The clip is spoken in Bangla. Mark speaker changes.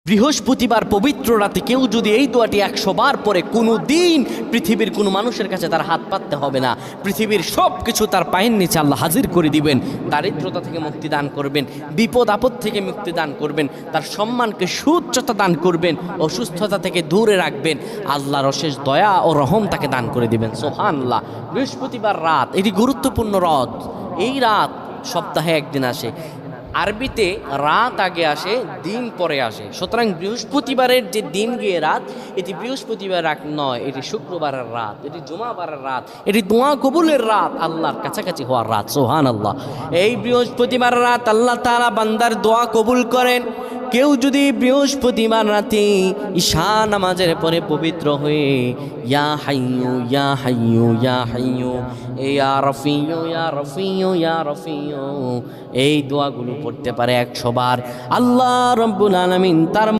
Speaker 1: বৃহস্পতিবার পবিত্র রাতে কেউ যদি এই দোয়াটি 100 বার পরে কোনো দিন পৃথিবীর কোনো মানুষের কাছে তার হাত পাততে হবে না। পৃথিবীর সব কিছু তার পায়ের নিচে আল্লাহ হাজির করে দিবেন। দারিদ্রতা থেকে মুক্তি দান করবেন, বিপদ আপদ থেকে মুক্তি দান করবেন, তার সম্মানকে সুউচ্চতা দান করবেন, অসুস্থতা থেকে দূরে রাখবেন। আল্লাহর অশেষ দয়া ও রহম তাকে দান করে দিবেন। সুবহানাল্লাহ। বৃহস্পতিবার রাত এটি গুরুত্বপূর্ণ রাত। এই রাত সপ্তাহে একদিন আসে। আরবিতে রাত আগে আসে, দিন পরে আসে। সুতরাং বৃহস্পতিবারের যে দিন গিয়ে রাত, এটি বৃহস্পতিবার রাত নয়, এটি শুক্রবারের রাত, এটি জুমাবারের রাত, এটি দোয়া কবুলের রাত, আল্লাহর কাছাকাছি হওয়ার রাত। সুবহানাল্লাহ। এই বৃহস্পতিবার রাত আল্লাহ তাআলা বান্দার দোয়া কবুল করেন। কেউ যদি বৃহস্পতিবার রাতে ঈশা নামাজের পরে পবিত্র হয়ে ইয়া হাইয়ু ইয়া হাইয়ু ইয়া হাইয়ু ইয়া রফিয়ু ইয়া রফিয়ু ইয়া রফিয়ু এই দোয়াগুলো পড়তে পারে 100 বার, আল্লাহ রাব্বুল আলামিন তার